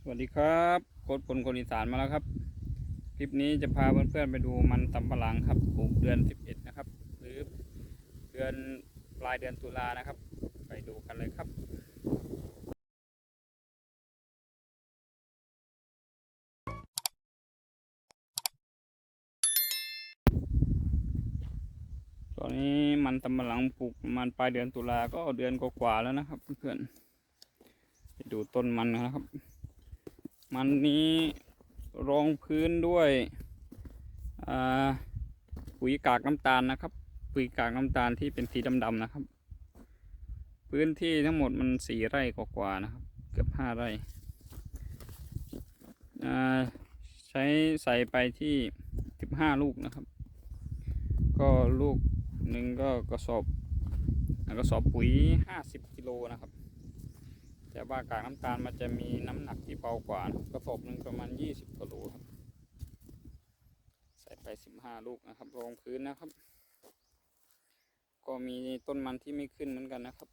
สวัสดีครับโค้ชพลคนอีสานมาแล้วครับคลิปนี้จะพาเพื่อนๆไปดูมันสำปะหลังครับปลูกเดือน11นะครับหรือเดือนปลายเดือนตุลานะครับไปดูกันเลยครับตอนนี้มันสำปะหลังปลูกมันปลายเดือนตุลาก็เดือนกว่าๆแล้วนะครับเพื่อนๆไปดูต้นมันนะครับมันนี้รองพื้นด้วยปุ๋ยกากน้ำตาลนะครับปุ๋ยกากน้ำตาลที่เป็นสีดำๆนะครับพื้นที่ทั้งหมดมัน4 ไร่กว่าๆนะครับเกือบ5 ไร่ใช้ใส่ไปที่15 ลูกนะครับก็ลูกหนึ่งก็กระสอบปุ๋ย50 กิโลนะครับแต่ว่ากากน้ำตาลมันจะมีน้ำหนักที่เบากว่ากระสอบหนึ่งประมาณ20 กิโลครับใส่ไป15 ลูกนะครับรองพื้นนะครับก็มีต้นมันที่ไม่ขึ้นเหมือนกันนะครับ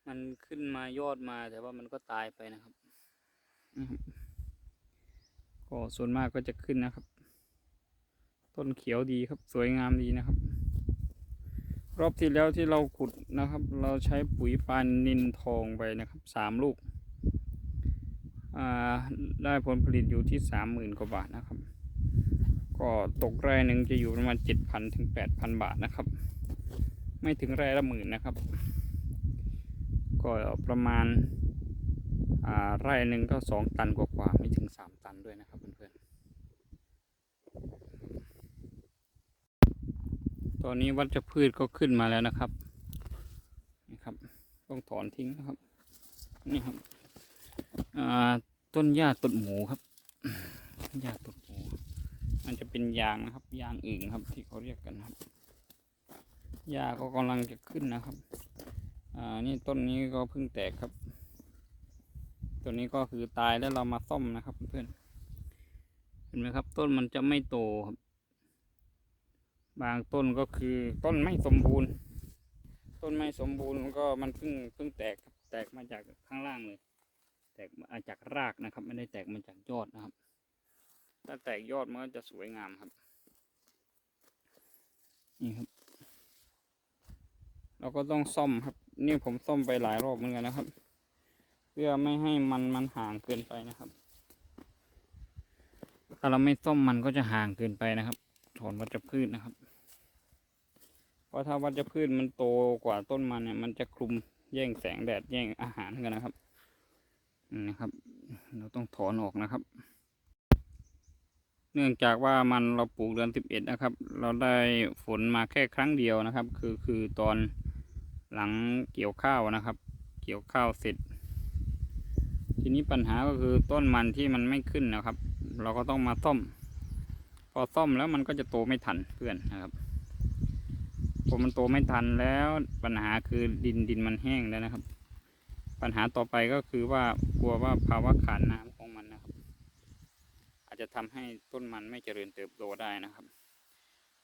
มันขึ้นมายอดมาแต่ว่ามันก็ตายไปนะครับก็ส่วนมากก็จะขึ้นนะครับต้นเขียวดีครับสวยงามดีนะครับรอบที่แล้วที่เราขุดนะครับเราใช้ปุ๋ยปานินทองไปนะครับ3 ลูกได้ผลผลิตอยู่ที่30,000 กว่าบาทนะครับก็ตกไร่หนึ่งจะอยู่ประมาณ7,000 ถึง 8,000 บาทนะครับไม่ถึงไร่ละ10,000นะครับก็ประมาณไร่หนึ่งก็2 ตันกว่าไม่ถึง3 ตันด้วยนะครับเพื่อนๆตอนนี้วัชพืชก็ขึ้นมาแล้วนะครับนี่ครับต้องถอนทิ้งนะครับนี่ครับต้นหญ้าต้นหมูครับหญ้าต้นหมูมันจะเป็นยางนะครับยางอื่นครับที่เขาเรียกกันครับหญ้าก็กำลังจะขึ้นนะครับนี่ต้นนี้ก็เพิ่งแตกครับตัวนี้ก็คือตายแล้วเรามาซ่อมนะครับเพื่อนเห็นไหมครับต้นมันจะไม่โตครับบางต้นก็คือต้นไม่สมบูรณ์ก็มันเพิ่งแตกมาจากข้างล่างเลยแตกมาจากรากนะครับไม่ได้แตกมาจากยอดนะครับถ้าแตกยอดมันก็จะสวยงามครับนี่ครับเราก็ต้องซ่อมครับนี่ผมซ่อมไปหลายรอบเหมือนกันนะครับเพื่อไม่ให้มันห่างเกินไปนะครับถ้าเราไม่ซ่อมมันก็จะห่างเกินไปนะครับถอนวัชพืชนะครับเพราะถ้าวัชพืชมันโตกว่าต้นมันเนี่ยมันจะคลุมแย่งแสงแดดแย่งอาหารกันนะครับนะครับเราต้องถอนออกนะครับเนื่องจากว่ามันเราปลูกเดือน11นะครับเราได้ฝนมาแค่ครั้งเดียวนะครับคือตอนหลังเกี่ยวข้าวนะครับเกี่ยวข้าวเสร็จทีนี้ปัญหาก็คือต้นมันที่มันไม่ขึ้นนะครับเราก็ต้องมาซ่อมพอซ่อมแล้วมันก็จะโตไม่ทันเพื่อนนะครับพอมันโตไม่ทันแล้วปัญหาคือดินมันแห้งแล้วนะครับปัญหาต่อไปก็คือว่ากลัวว่าภาวะขาดน้ำของมันนะครับอาจจะทำให้ต้นมันไม่เจริญเติบโตได้นะครับ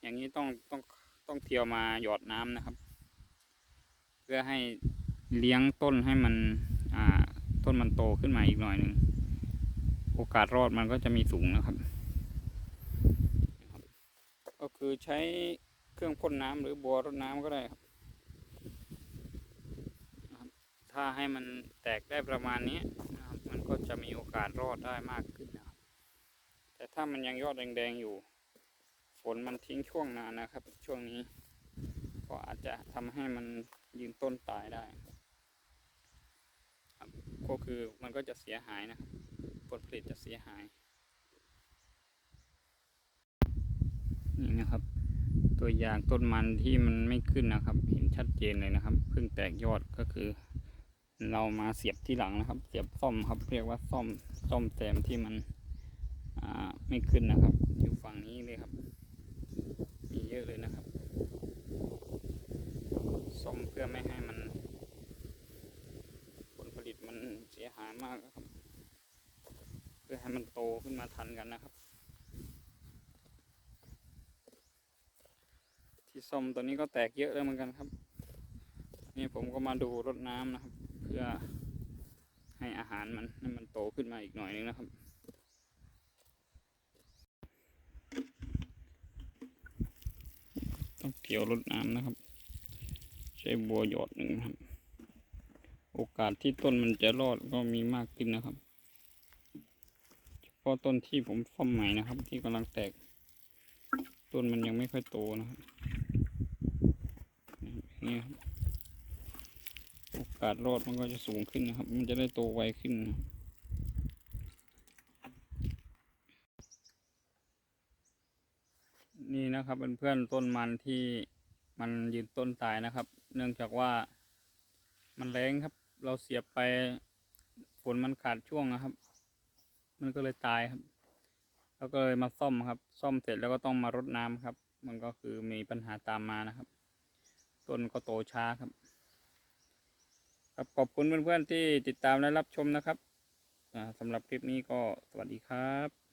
อย่างนี้ต้องเที่ยวมาหยอดน้ำนะครับเพื่อให้เลี้ยงต้นให้มันต้นมันโตขึ้นมาอีกหน่อยหนึ่งโอกาสรอดมันก็จะมีสูงนะครับก็คือใช้เครื่องพ่นน้ำหรือบัวรดน้ำก็ได้ครับถ้าให้มันแตกได้ประมาณนี้นะครับมันก็จะมีโอกาสรอดได้มากขึ้นนะครับแต่ถ้ามันยังยอดแดงๆอยู่ฝนมันทิ้งช่วงนานนะครับช่วงนี้ก็อาจจะทำให้มันยืนต้นตายได้ก็คือมันก็จะเสียหายนะครับผลผลิตจะเสียหายนี่นะครับตัวอย่างต้นมันที่มันไม่ขึ้นนะครับเห็นชัดเจนเลยนะครับเพิ่งแตกยอดก็คือเรามาเสียบที่หลังนะครับเสียบซ่อมครับเรียกว่าซ่อมแซมที่มันไม่ขึ้นนะครับอยู่ฝั่งนี้เลยครับมีเยอะเลยนะครับซ่อมเพื่อไม่ให้มันผลผลิตมันเสียหายมากครับเพื่อให้มันโตขึ้นมาทันกันนะครับที่ซ่อมตัวนี้ก็แตกเยอะแล้วเหมือนกันครับนี่ผมก็มาดูรดน้ำนะครับ พื่อให้อาหารมันให้มันโตขึ้นมาอีกหน่อยนึงนะครับต้องเกี่ยวรดน้ำนะครับใช้บัวหยอดหนึ่งครับโอกาสที่ต้นมันจะรอดก็มีมากขึ้นนะครับเฉพาะต้นที่ผมซ่อมใหม่นะครับที่กำลังแตกต้นมันยังไม่ค่อยโตนะครับนี่ครับโอกาสรอดมันก็จะสูงขึ้นนะครับมันจะได้โตไวขึ้นนะนี่นะครับเพื่อนๆต้นมันที่มันยืนต้นตายนะครับเนื่องจากว่ามันแรงครับเราเสียบไปฝนมันขาดช่วงนะครับมันก็เลยตายครับแล้วก็เลยมาซ่อมครับซ่อมเสร็จแล้วก็ต้องมารดน้ำครับมันก็คือมีปัญหาตามมานะครับต้นก็โตช้าครับขอบคุณเพื่อนๆที่ติดตามและรับชมนะครับสำหรับคลิปนี้ก็สวัสดีครับ